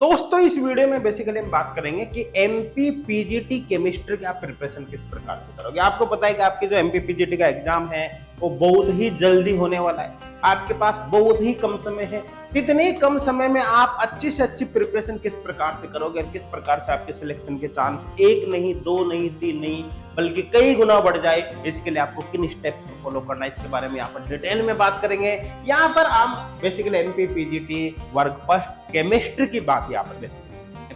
दोस्तों इस वीडियो में बेसिकली हम बात करेंगे कि एमपी पीजीटी केमिस्ट्री की आप प्रिपरेशन किस प्रकार से करोगे। आपको पता है कि आपके जो एमपी पीजीटी का एग्जाम है वो बहुत ही जल्दी होने वाला है। आपके पास बहुत ही कम समय है। इतने कम समय में आप अच्छी से अच्छी प्रिपरेशन किस प्रकार से करोगे, किस प्रकार से आपके सिलेक्शन के चांस एक नहीं, दो नहीं, तीन नहीं, बल्कि कई गुना बढ़ जाए, इसके लिए आपको किन स्टेप्स को फॉलो करना है, इसके बारे में यहाँ पर डिटेल में बात करेंगे। यहाँ पर हम बेसिकली एमपी पीजीटी वर्ग फर्स्ट केमिस्ट्री की बात यहाँ पर बेसिकली।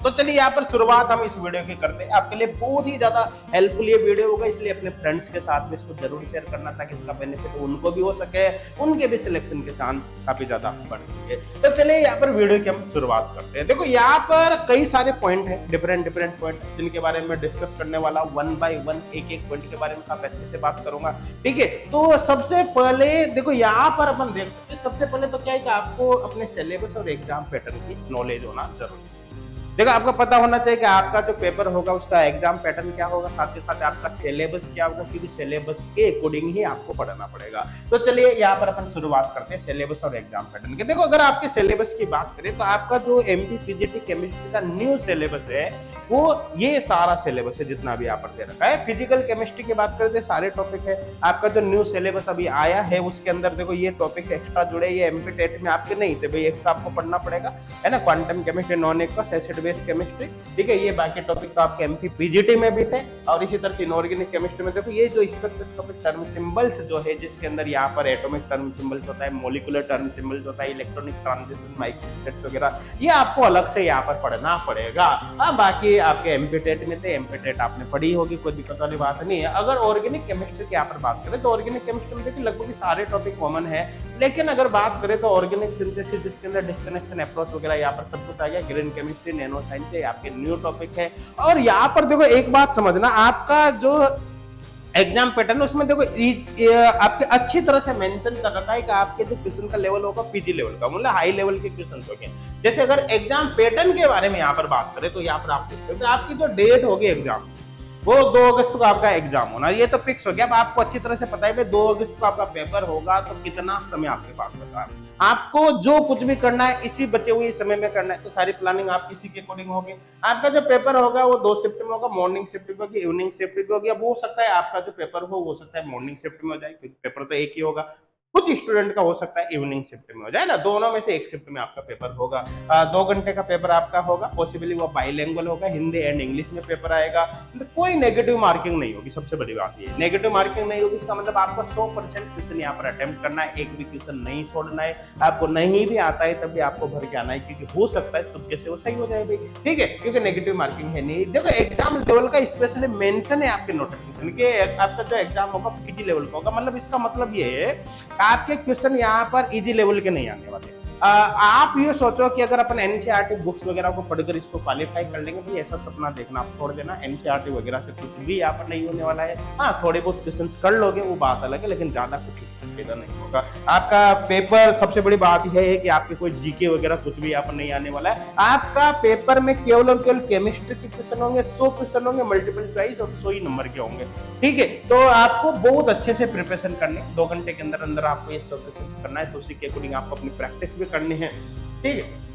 तो चलिए यहाँ पर शुरुआत हम इस वीडियो की करते हैं। आपके लिए बहुत ही ज्यादा हेल्पफुल ये वीडियो होगा, इसलिए अपने फ्रेंड्स के साथ में इसको जरूर शेयर करना ताकि इसका बेनिफिट उनको भी हो सके, उनके भी सिलेक्शन के चांस काफी ज्यादा बढ़ सके। तो चलिए यहाँ पर वीडियो की हम शुरुआत करते हैं। देखो यहाँ पर कई सारे पॉइंट है, डिफरेंट पॉइंट, जिनके बारे में डिस्कस करने वाला वन बाय वन एक एक पॉइंट के बारे में काफी अच्छे से बात करूंगा। ठीक है, तो सबसे पहले देखो यहाँ पर अपन देख सकते हैं। सबसे पहले तो क्या है कि आपको अपने सिलेबस और एग्जाम पैटर्न की नॉलेज होना जरूरी है। देखो आपको पता होना चाहिए कि आपका जो पेपर होगा उसका एग्जाम पैटर्न क्या होगा, साथ ही साथ आपका सिलेबस क्या होगा, क्योंकि सिलेबस के अकॉर्डिंग ही आपको पढ़ना पड़ेगा। तो चलिए यहाँ पर अपन शुरुआत करते हैं सिलेबस और एग्जाम पैटर्न के। देखो अगर आपके सिलेबस की बात करें तो आपका जो एमपी पीजीटी केमिस्ट्री का न्यू सिलेबस है वो ये सारा सिलेबस है जितना भी यहाँ पर दे रखा है। फिजिकल केमिस्ट्री की बात करें तो सारे टॉपिक है। आपका जो न्यू सिलेबस अभी आया है उसके अंदर देखो ये टॉपिक एक्स्ट्रा जुड़े, ये एमपी टेट में आपके नहीं थे भाई, एक्स्ट्रा आपको पढ़ना पड़ेगा, है ना। Quantum chemistry, non aqueous, acid base chemistry, ठीक है। ये बाकी टॉपिक तो आपके एमपी पीजीटी में भी थे। और इसी तरह से इनऑर्गेनिक केमिस्ट्री में देखो ये जो स्पेक्ट्रोस्कोपिक टर्म सिंबल्स जो है, जिसके अंदर यहाँ पर एटॉमिक टर्म सिंबल्स होता है, मॉलिक्यूलर टर्म सिंबल्स होता है, इलेक्ट्रॉनिक ट्रांजिशन, माइक्रोस्टेट्स वगैरह, ये आपको अलग से यहाँ पर पढ़ना पड़ेगा। हाँ, बाकी आपके एमपी टेट में थे, एमपी टेट आपने पढ़ी होगी, कोई दिक्कत वाली बात नहीं है। अगर ऑर्गेनिक केमिस्ट्री की यहाँ पर बात करें तो ऑर्गेनिक केमिस्ट्री में देखिए लगभग सारे टॉपिक कॉमन है, लेकिन अगर बात करें तो ऑर्गेनिक सिंथेसिस जिसके अंदर डिस्कनेक्शन अप्रोच वगैरह यहाँ पर सब कुछ आ गया। ग्रीन केमिस्ट्री, नैनो साइंस है आपके न्यू टॉपिक है। और यहाँ पर देखो एक बात समझना, आपका जो एग्जाम पैटर्न उसमें देखो आपके अच्छी तरह से मेंशन कर रखा है कि आपके जो क्वेश्चन का लेवल होगा पीजी लेवल का, मतलब हाई लेवल के क्वेश्चन होंगे। जैसे अगर एग्जाम पैटर्न के बारे में यहाँ पर बात करें तो यहाँ पर आपकी जो डेट होगी एग्जाम वो 2 अगस्त को आपका एग्जाम होना, ये तो फिक्स हो गया। अब आपको अच्छी तरह से पता है भाई 2 अगस्त को आपका पेपर होगा, तो कितना समय आपके पास होगा। आपको जो कुछ भी करना है इसी बचे हुए समय में करना है, तो सारी प्लानिंग आपकी इसी के अकॉर्डिंग होगी। आपका जो पेपर होगा वो 2 शिफ्ट में होगा, मॉर्निंग शिफ्ट में होगी, इवनिंग शिफ्ट में होगी। अब हो सकता है आपका जो पेपर हो सकता है मॉर्निंग शिफ्ट में हो जाए, क्योंकि पेपर तो एक ही होगा। कुछ स्टूडेंट का हो सकता है इवनिंग शिफ्ट में हो जाए ना, दोनों में से एक शिफ्ट में आपका पेपर होगा। 2 घंटे का पेपर आपका होगा, पॉसिबली वो बाइलिंगुअल होगा, हिंदी एंड इंग्लिश में पेपर आएगा। तो कोई नेगेटिव मार्किंग नहीं होगी, सबसे बड़ी बात ये नेगेटिव मार्किंग नहीं होगी। इसका मतलब आपको 100% क्वेश्चन यहाँ पर अटेम्प्ट करना है, एक भी क्वेश्चन नहीं छोड़ना है। आपको नहीं भी आता है तब भी आपको भर के आना है, क्योंकि हो सकता है तुक्के से वो सही हो जाए भाई, ठीक है, क्योंकि नेगेटिव मार्किंग है नहीं। देखो एग्जाम लेवल का स्पेशली मेंशन है आपके नोटिफिकेशन के, आपका जो एग्जाम होगा पीजी लेवल का होगा। मतलब इसका मतलब ये है आपके क्वेश्चन यहाँ पर इजी लेवल के नहीं आने वाले। आप ये सोचो कि अगर अपन एनसीईआरटी बुक्स वगैरह को पढ़कर इसको क्वालिफाई कर लेंगे तो ऐसा सपना देखना आप छोड़ देना। एनसीईआरटी वगैरह से कुछ भी यहाँ पर नहीं होने वाला है। हाँ, थोड़े बहुत क्वेश्चन कर लोगे वो बात अलग है, लेकिन ज्यादा कुछ फायदा नहीं होगा। आपका पेपर सबसे बड़ी बात यह है कि आपके कोई जीके वगैरह कुछ भी यहाँ पर नहीं आने वाला है। आपका पेपर में केवल और केवल केमिस्ट्री के क्वेश्चन होंगे, 100 क्वेश्चन होंगे, मल्टीपल चॉइस, और 100 ही नंबर के होंगे, ठीक है। तो आपको बहुत अच्छे से प्रिपरेशन करनी, 2 घंटे के अंदर अंदर आपको ये 100 क्वेश्चन करना है, तो उसी के अकॉर्डिंग आपको अपनी प्रैक्टिस भी करनी है, ठीक है।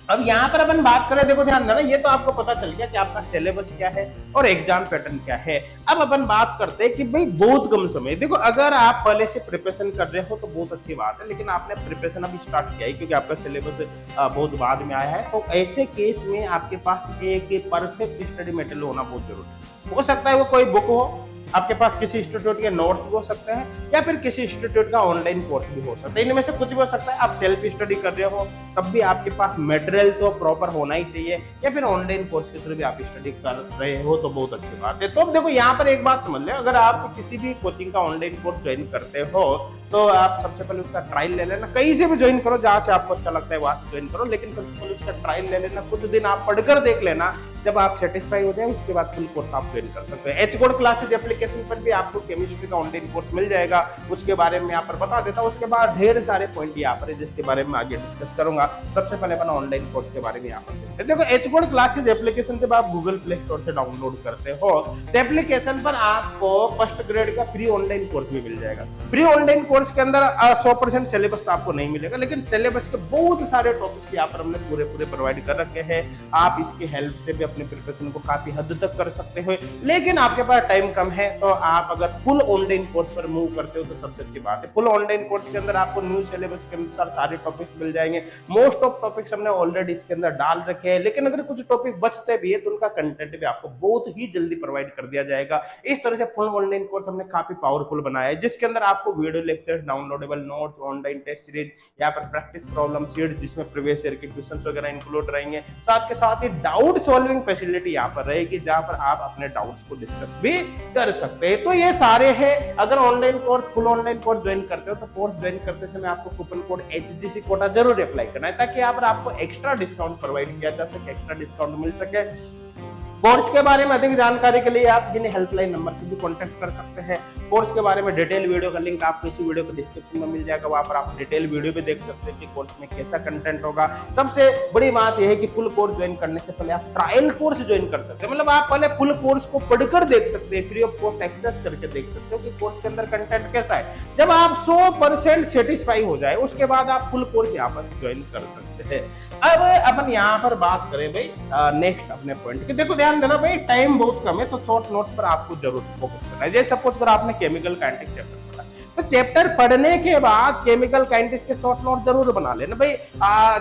अब यहाँ पर अपन बात करें, देखो ध्यान देना, ये तो आपको पता चल गया कि आपका सिलेबस क्या है और एग्जाम पैटर्न क्या है। अब अपन बात करते हैं कि भाई बहुत कम समय, देखो अगर आप पहले से प्रिपरेशन कर रहे हो तो बहुत अच्छी बात है, लेकिन आपने प्रिपरेशन अभी स्टार्ट किया है क्योंकि आपका सिलेबस बहुत बाद में आया है, तो ऐसे केस में आपके पास एक परफेक्ट स्टडी मटेरियल होना बहुत जरूरी है। हो सकता है वो कोई बुक हो, आपके पास किसी इंस्टीट्यूट के नोट्स भी हो सकते हैं, या फिर किसी इंस्टीट्यूट का ऑनलाइन कोर्स भी हो सकता है, इनमें से कुछ भी हो सकता है। आप सेल्फ स्टडी कर रहे हो तब भी आपके पास मटेरियल तो प्रॉपर होना ही चाहिए, या फिर ऑनलाइन कोर्स के थ्रू भी आप स्टडी कर रहे हो तो बहुत अच्छी बात है। तो अब देखो यहाँ पर एक बात समझ ले, अगर आप किसी भी कोचिंग का ऑनलाइन कोर्स ज्वाइन करते हो तो आप सबसे पहले उसका ट्रायल ले लेना। कहीं से भी ज्वाइन करो, जहां से आपको अच्छा लगता है वहां से ज्वाइन करो, लेकिन सबसे पहले उसका ट्रायल ले लेना। कुछ दिन आप पढ़कर देख लेना जब आप सेटिस्फाई हो जाए उसके बाद फुल कोर्स आप ज्वाइन कर सकते हैं। एच कोड क्लासेज एप्लीकेशन पर भी आपको केमिस्ट्री का ऑनलाइन कोर्स मिल जाएगा, उसके बारे में यहाँ पर बता देता हूँ। उसके बाद ढेर सारे पॉइंट यहाँ पर है जिसके बारे में आगे डिस्कस करूंगा। सबसे पहले अपन ऑनलाइन कोर्स के बारे में यहाँ पर देखते हैं। देखो एच कोड क्लासेज एप्लीकेशन जब आप गूगल प्ले स्टोर से डाउनलोड करते हो तो एप्लीकेशन पर आपको फर्स्ट ग्रेड का फ्री ऑनलाइन कोर्स भी मिल जाएगा। फ्री ऑनलाइन कोर्स के अंदर 100% सिलेबस तो आपको नहीं मिलेगा, लेकिन सिलेबस के बहुत सारे टॉपिक्स यहाँ पर हमने पूरे प्रोवाइड कर रखे हैं। आप इसकी हेल्प से भी अपने प्रिपरेशन को काफी हद तक कर सकते हो, लेकिन आपके पास टाइम कम है तो आप अगर फुल ऑनलाइन कोर्स पर मूव करते हो तो सबसे अच्छी बात है। फुल ऑनलाइन कोर्स के अंदर आपको न्यू सिलेबस के अनुसार सारे टॉपिक्स मिल जाएंगे। मोस्ट ऑफ टॉपिक्स हमने ऑलरेडी इसके अंदर डाल रखे हैं, लेकिन अगर कुछ टॉपिक बचते भी है तो उनका कंटेंट भी आपको बहुत ही जल्दी प्रोवाइड कर दिया जाएगा। इस तरह से फुल ऑनलाइन कोर्स हमने काफी पावरफुल बनाया है, जिसके अंदर आपको video lecture, downloadable notes, online test series, यहाँ पर प्रैक्टिस प्रॉब्लम सीट जिसमें प्रीवियस ईयर के क्वेश्चंस वगैरह इंक्लूड रहेंगे। साथ के साथ ही डाउट सॉल्विंग फैसिलिटी यहाँ पर रहेगी, जहां पर आप अपने डाउट्स को डिस्कस भी कर सकते हैं। तो ये सारे हैं। अगर online course full online course join करते हो तो कोर्स ज्वाइन करते समय आपको कूपन कोड HGC कोटा जरूर अप्लाई करना है, ताकि यहाँ पर आपको एक्स्ट्रा डिस्काउंट प्रोवाइड किया जा सके, एक्स्ट्रा डिस्काउंट मिल सके। कोर्स के बारे में अधिक जानकारी के लिए आप जिन्हें हेल्पलाइन नंबर से भी कांटेक्ट कर सकते हैं। कोर्स के बारे में डिटेल वीडियो का लिंक आपको इसी वीडियो के डिस्क्रिप्शन में मिल जाएगा, वहां पर आप डिटेल वीडियो भी देख सकते हैं कि कोर्स में कैसा कंटेंट होगा। सबसे बड़ी बात यह है कि फुल कोर्स ज्वाइन करने से पहले आप ट्रायल कोर्स ज्वाइन कर सकते हैं, मतलब आप पहले फुल कोर्स को पढ़कर देख सकते हैं, फ्री ऑफ कॉस्ट एक्सेस करके देख सकते हो कि कोर्स के अंदर कंटेंट कैसा है। जब आप 100% सेटिस्फाई हो जाए उसके बाद आप फुल कोर्स यहाँ पर ज्वाइन कर सकते हैं। अब अपन यहाँ पर बात करें भाई नेक्स्ट अपने पॉइंट की। देखो ध्यान देना भाई, टाइम बहुत कम है तो शॉर्ट नोट्स पर आपको जरूर फोकस करना है। जैसे सपोज करो आपने केमिकल काइनेटिक्स चैप्टर पढ़ा, तो चैप्टर पढ़ने के बाद केमिकल काइनेटिक्स के शॉर्ट नोट जरूर बना लेना भाई।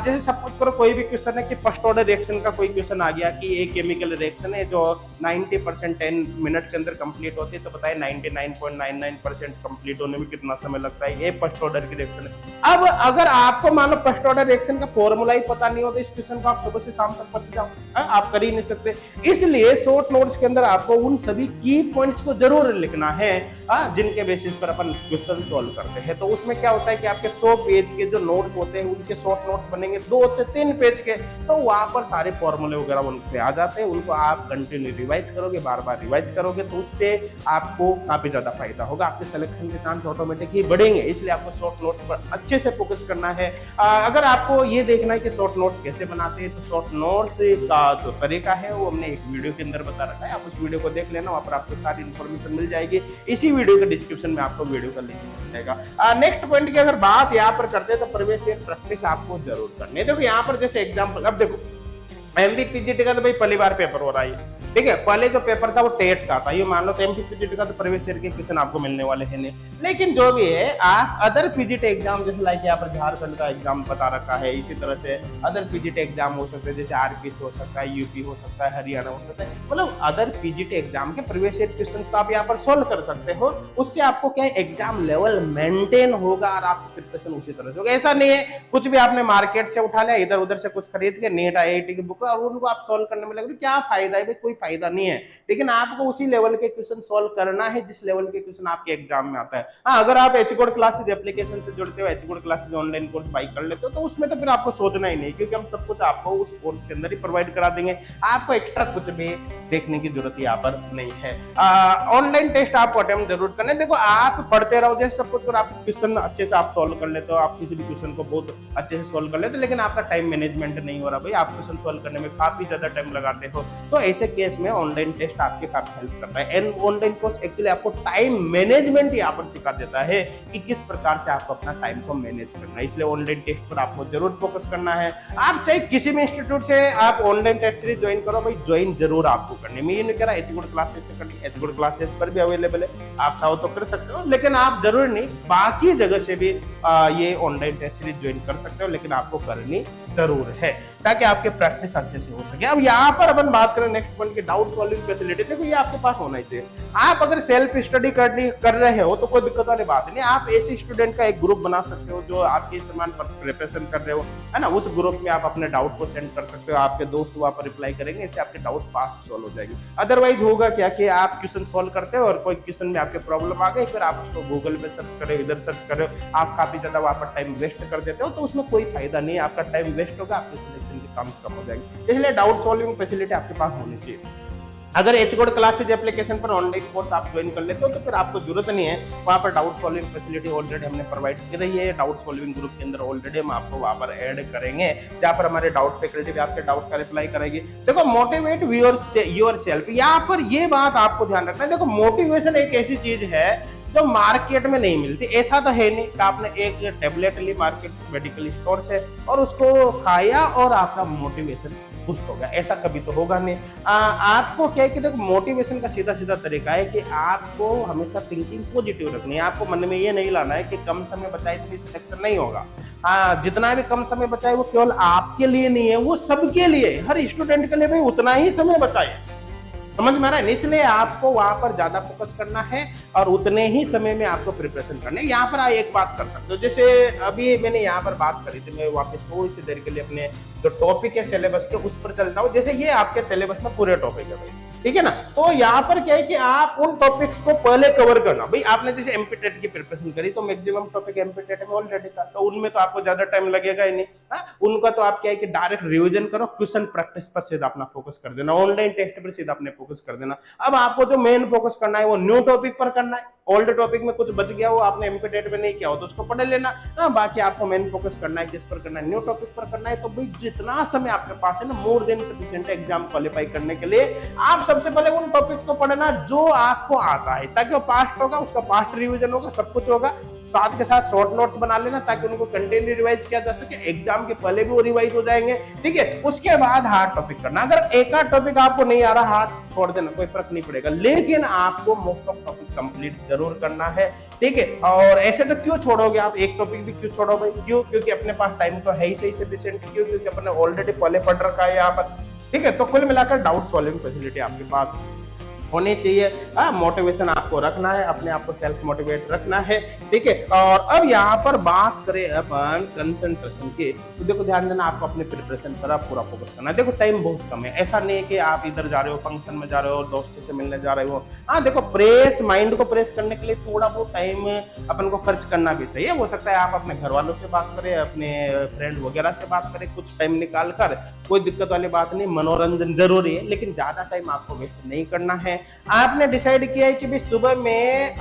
जैसे सपोज करो कोई भी क्वेश्चन है कि फर्स्ट ऑर्डर रिएक्शन का कोई क्वेश्चन आ गया कि एक केमिकल रिएक्शन है जो 90% 10 मिनट के अंदर कंप्लीट होती है, तो बताइए 99.99% कंप्लीट होने में कितना समय लगता है। ये फर्स्ट ऑर्डर की रिएक्शन है। अब अगर आपको मान लो फर्स्ट ऑर्डर रिएक्शन का फॉर्मूला ही पता नहीं हो तो इस क्वेश्चन को आप सुबह से शाम तक पढ़ जाओ, आप कर ही नहीं सकते। इसलिए शॉर्ट नोट्स के अंदर आपको उन सभी की पॉइंट्स को जरूर लिखना है जिनके बेसिस पर अपन क्वेश्चन सॉल्व करते हैं। तो उसमें क्या होता है कि आपके 100 पेज के जो नोट्स होते हैं उनके शॉर्ट नोट्स बनेंगे 2 से 3 पेज के, तो वहां पर सारे फॉर्मूले वगैरह उनसे आ जाते हैं। उनको आप कंटिन्यू रिवाइज करोगे, बार बार रिवाइज करोगे, तो उससे आपको काफी ज्यादा फायदा होगा, आपके सिलेक्शन के चांस ऑटोमेटिक ही बढ़ेंगे। इसलिए आपको शॉर्ट नोट्स पर अच्छे से फोकस करना है। अगर आपको ये देखना है कि शॉर्ट नोट्स कैसे बनाते हैं, तो शॉर्ट नोट्स का जो तरीका है वो हमने एक वीडियो के अंदर बता रखा है, आप उस वीडियो को देख लेना, वहां पर आपको सारी इन्फॉर्मेशन मिल जाएगी। इसी वीडियो के डिस्क्रिप्शन में आपको वीडियो का लिंक मिल जाएगा। नेक्स्ट पॉइंट की अगर बात यहाँ पर करते हैं तो प्रीवियस ईयर प्रैक्टिस आपको जरूर करनी है। देखो यहाँ पर जैसे एग्जाम्पल, अब देखो एमपीपीजीटी का तो भाई पहली बार पेपर हो रहा है, ठीक है। पहले जो पेपर था वो टेट का था, ये मान लो तो एमपीपीजीटी का तो प्रीवियस ईयर के क्वेश्चन आपको मिलने वाले हैं नहीं। लेकिन जो भी है आप अदर पीजीटी एग्जाम, जैसे लाइक यहाँ पर झारखंड का एग्जाम बता रखा है, इसी तरह से अदर पीजीटी एग्जाम हो सकते हैं, जैसे आरपीसी हो सकता है, यूपी हो सकता है, हरियाणा हो सकता है, मतलब अदर पीजीटी एग्जाम के प्रीवियस ईयर क्वेश्चन तो आप यहाँ पर सोल्व कर सकते हो। उससे आपको क्या एग्जाम लेवल मेंटेन होगा और आपकी प्रिपरेशन उसी तरह से होगा। ऐसा नहीं है कुछ भी आपने मार्केट से उठा लिया, इधर उधर से कुछ खरीद के नीट IIT की बुक और उनको आप सोल्व करने में लगे, क्या फायदा है भाई? कोई फायदा नहीं है। लेकिन आपको उसी लेवल के क्वेश्चन सॉल्व करना है जिस लेवल के क्वेश्चन आपके एग्जाम में आता है। हाँ, अगर आप एच कोड क्लासेज एप्लीकेशन से जुड़ते हो, H code classes online course by कर लेते हो, तो उसमें तो फिर आपको सोचना ही नहीं, क्योंकि हम सब कुछ आपको उस कोर्स के अंदर ही प्रोवाइड करा देंगे। आपको एक्स्ट्रा कुछ भी देखने की जरूरत यहाँ पर नहीं है। ऑनलाइन टेस्ट आपको अटेम्प्ट जरूर करना है। देखो आप पढ़ते रहो, जैसे सब कुछ आप क्वेश्चन अच्छे से आप सॉल्व कर लेते हो, आप किसी भी क्वेश्चन को बहुत अच्छे से सॉल्व कर लेते हो, लेकिन आपका टाइम मैनेजमेंट नहीं हो रहा भाई, आप क्वेश्चन सॉल्व करने में काफी ज्यादा टाइम लगाते हो, तो ऐसे केस में ऑनलाइन टेस्ट आपके काफी हेल्प करता है। एंड ऑनलाइन कोर्स एक्चुअली आपको टाइम मैनेजमेंट यहाँ पर सिखा देता है कि किस प्रकार से आपको अपना टाइम को मैनेज करना है। इसलिए ऑनलाइन टेस्ट पर आपको जरूर फोकस करना है। आप चाहे किसी भी इंस्टीट्यूट से आप ऑनलाइन टेस्ट सीरीज ज्वाइन करो भाई, ज्वाइन जरूर आपको करनी। मैं ये नहीं कह रहा एच कोड क्लासेस से करनी, एच कोड क्लासेस पर भी अवेलेबल है, आप चाहो तो कर सकते हो, लेकिन आप जरूर नहीं बाकी जगह से भी ये ऑनलाइन टेस्ट सीरीज ज्वाइन कर सकते हो, लेकिन आपको करनी जरूर है ताकि आपके प्रैक्टिस अच्छे से हो सके। अब यहाँ पर अपन बात करें नेक्स्ट पॉइंट की, कि डाउट सॉल्विंग फैसिलिटी, देखो ये आपके पास होना ही चाहिए। आप अगर सेल्फ स्टडी कर रहे हो तो कोई दिक्कत वाली बात नहीं, आप ऐसे स्टूडेंट का एक ग्रुप बना सकते हो जो आपके समान पर प्रिपरेशन कर रहे हो, है ना, उस ग्रुप में आप अपने डाउट को सेंड कर सकते हो, आपके दोस्त वहां पर रिप्लाई करेंगे, इससे आपके डाउट फास्ट सॉल्व हो जाएंगे। अदरवाइज होगा क्या कि आप क्वेश्चन सॉल्व करते हो और कोई क्वेश्चन में आपके प्रॉब्लम आ गई, फिर आप उसको गूगल पे सर्च करो, इधर सर्च करो, आप काफी ज्यादा वहां पर टाइम वेस्ट कर देते हो, तो उसमें कोई फायदा नहीं है, आपका टाइम वेस्ट होगा, आपके सिलेक्शन के काम कम हो जाएंगे। इसलिए डाउट सॉल्विंग फैसिलिटी आपके पास होनी चाहिए। अगर एचकोड क्लासेज एप्लीकेशन पर ऑनलाइन कोर्स आप ज्वाइन कर लेते हो तो फिर आपको जरूरत नहीं है, वहां पर डाउट सॉल्विंग फैसिलिटी ऑलरेडी हमने प्रोवाइड की रही है। डाउट सॉल्विंग ग्रुप के अंदर ऑलरेडी हम आपको वहां पर ऐड करेंगे, जहां पर हमारे डाउट फैकल्टी भी आपके डाउट का रिप्लाई करेगी। देखो मोटिवेट योर सेल्फ, यहाँ पर ये बात आपको ध्यान रखना है। देखो मोटिवेशन एक ऐसी चीज है जो मार्केट में नहीं मिलती। ऐसा तो है नहीं कि आपने एक टेबलेट ली मार्केट मेडिकल स्टोर से और उसको खाया और आपका मोटिवेशन बूस्ट हो गया, ऐसा कभी तो होगा नहीं। आपको क्या है कि देखो मोटिवेशन का सीधा सीधा तरीका है कि आपको हमेशा थिंकिंग पॉजिटिव रखनी है। आपको मन में ये नहीं लाना है कि कम समय बचाए तो सिलेक्शन नहीं होगा। जितना भी कम समय बचाए वो केवल आपके लिए नहीं है, वो सबके लिए, हर स्टूडेंट के लिए भाई उतना ही समय बचाए, समझ में आ रहा है। इसलिए आपको वहां पर ज्यादा फोकस करना है और उतने ही समय में आपको प्रिपरेशन करना है। यहाँ पर आप एक बात कर सकते हो, जैसे अभी मैंने यहाँ पर बात करी थी, मैं वापस थोड़ी सी देर के लिए अपने जो टॉपिक है सिलेबस के उस पर चलता हूँ। जैसे ये आपके सिलेबस में पूरे टॉपिक है भाई, ठीक है ना, तो यहाँ पर क्या है कि आप उन टॉपिक्स को पहले कवर करना। भाई आपने जैसे एमपीटेट की प्रिपरेशन करी तो मैक्सिमम टॉपिक एमपीटेट में ऑलरेडी था, तो उनमें तो आपको ज्यादा टाइम लगेगा ही नहीं। उनका तो आप क्या है कि डायरेक्ट रिवीजन करो, क्वेश्चन प्रैक्टिस पर सीधा अपना फोकस कर देना, ऑनलाइन टेस्ट पर सीधा अपने फोकस कर देना। अब आपको जो मेन फोकस करना है वो न्यू टॉपिक पर करना है। ओल्ड टॉपिक में कुछ बच गया हो, आपने एमपीटेट में नहीं किया हो तो उसको पढ़ लेना। बाकी आपको मेन फोकस करना है किस पर करना है, न्यू टॉपिक पर करना है। तो भाई जितना समय आपके पास है ना, more than sufficient exam qualify करने के लिए आप सबसे पहले उन टॉपिक्स को पढ़ना जो आपको आता है, ताकि वो पास्ट होगा, उसका पास्ट रिवीजन होगा, सब कुछ होगा। साथ के साथ शॉर्ट नोट्स बना लेना ताकि उनको कंटिन्यू रिवाइज किया जा सके, एग्जाम के पहले भी वो रिवाइज हो जाएंगे, ठीक है। उसके बाद हार्ड टॉपिक करना। अगर एक आध टॉपिक आपको नहीं आ रहा, हार्ड छोड़ देना, कोई फर्क नहीं पड़ेगा, लेकिन आपको मोस्ट ऑफ टॉपिक कंप्लीट जरूर करना है, ठीक है। और ऐसे तो क्यों छोड़ोगे आप, एक टॉपिक भी क्यों छोड़ो भाई, क्यों? क्योंकि अपने पास टाइम तो है ही सही सफिशिएंट, क्यों? क्योंकि अपने ऑलरेडी पहले पढ़ रखा है यहाँ पर, ठीक है। तो कुल मिलाकर डाउट सॉल्विंग फैसिलिटी आपके पास होनी चाहिए। मोटिवेशन आपको रखना है, अपने आप को सेल्फ मोटिवेट रखना है, ठीक है। और अब यहाँ पर बात करें अपन कंसंट्रेशन की, तो देखो ध्यान देना, आपको अपने प्रिपरेशन पर आप पूरा फोकस करना है। देखो टाइम बहुत कम है, ऐसा नहीं है कि आप इधर जा रहे हो, फंक्शन में जा रहे हो, दोस्तों से मिलने जा रहे हो। देखो प्रेस माइंड को प्रेस करने के लिए थोड़ा बहुत टाइम अपन को खर्च करना भी चाहिए। हो सकता है आप अपने घर वालों से बात करें, अपने फ्रेंड वगैरह से बात करें, कुछ टाइम निकाल कर, कोई दिक्कत वाली बात नहीं, मनोरंजन जरूरी है, लेकिन ज्यादा टाइम आपको वेस्ट नहीं करना है। आपने डिसाइड किया है कि भाई सुबह में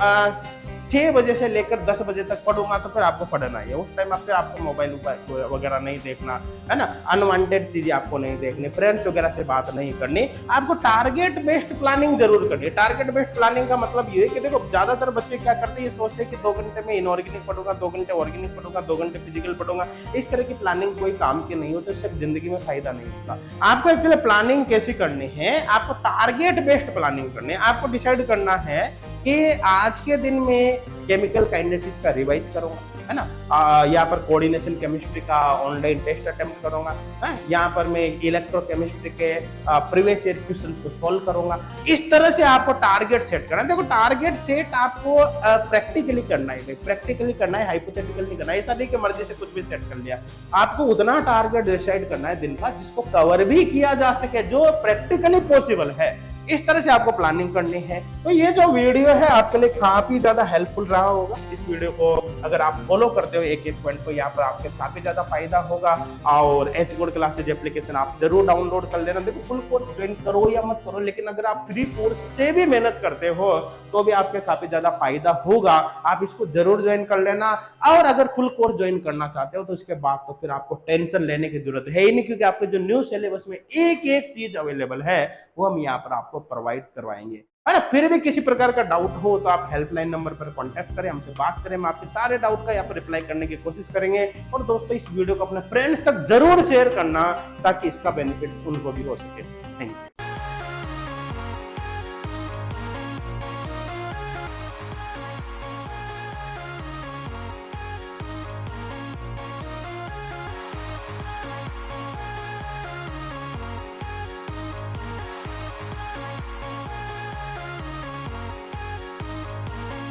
6 बजे से लेकर 10 बजे तक पढ़ूंगा, तो फिर आपको पढ़ना है। उस टाइम फिर आपको मोबाइल वगैरह नहीं देखना, है ना, अनवांटेड चीजें आपको नहीं देखनी, फ्रेंड्स वगैरह से बात नहीं करनी। आपको टारगेट बेस्ड प्लानिंग जरूर करनी है। टारगेट बेस्ड प्लानिंग का मतलब ये है कि देखो ज्यादातर बच्चे क्या करते हैं, ये सोचते हैं कि 2 घंटे में इनऑर्गेनिक पढ़ूंगा, 2 घंटे ऑर्गेनिक पढ़ूंगा, 2 घंटे फिजिकल पढ़ूंगा। इस तरह की प्लानिंग कोई काम की नहीं हो, तो इससे जिंदगी में फायदा नहीं होता। आपको एक्चुअली प्लानिंग कैसी करनी है, आपको टारगेट बेस्ड प्लानिंग करनी है। आपको डिसाइड करना है कि आज के दिन में केमिकल काइनेटिक्स का रिवाइज करूंगा, है ना, यहाँ पर कोऑर्डिनेशन केमिस्ट्री का ऑनलाइन टेस्ट अटेम्प्ट करूंगा, यहाँ पर मैं इलेक्ट्रोकेमिस्ट्री के प्रीवियस ईयर क्वेश्चंस को सॉल्व करूंगा। इस तरह से आपको टारगेट सेट करना है। देखो टारगेट सेट आपको प्रैक्टिकली करना है, प्रैक्टिकली करना है, हाइपोथेटिकल नहीं करना है। ऐसा नहीं कि मर्जी से कुछ भी सेट कर लिया। आपको उतना टारगेट डिसाइड करना है दिन का जिसको कवर भी किया जा सके, जो प्रैक्टिकली पॉसिबल है। इस तरह से आपको प्लानिंग करनी है। तो ये जो वीडियो है आपके लिए काफी ज्यादा हेल्पफुल रहा होगा। इस वीडियो को अगर आप फॉलो करते हो एक एक पॉइंट को, यहाँ पर आपके काफी ज्यादा फायदा होगा। और एचकोड क्लासेज एप्लीकेशन आप जरूर डाउनलोड कर लेना। देखो फुल कोर्स ज्वाइन करो या मत करो, लेकिन अगर आप फ्री कोर्स से भी मेहनत करते हो तो भी आपके काफी ज्यादा फायदा होगा। आप इसको जरूर ज्वाइन कर लेना। और अगर फुल कोर्स ज्वाइन करना चाहते हो तो इसके बाद तो फिर आपको टेंशन लेने की जरूरत है ही नहीं, क्योंकि आपके जो न्यू सिलेबस में एक एक चीज अवेलेबल है वो हम यहाँ पर आपको प्रोवाइड करवाएंगे, है ना। फिर भी किसी प्रकार का डाउट हो तो आप हेल्पलाइन नंबर पर कांटेक्ट करें, हमसे बात करें, हम आपके सारे डाउट का यहाँ पर रिप्लाई करने की कोशिश करेंगे। और दोस्तों इस वीडियो को अपने फ्रेंड्स तक जरूर शेयर करना ताकि इसका बेनिफिट उनको भी हो सके। Thank you.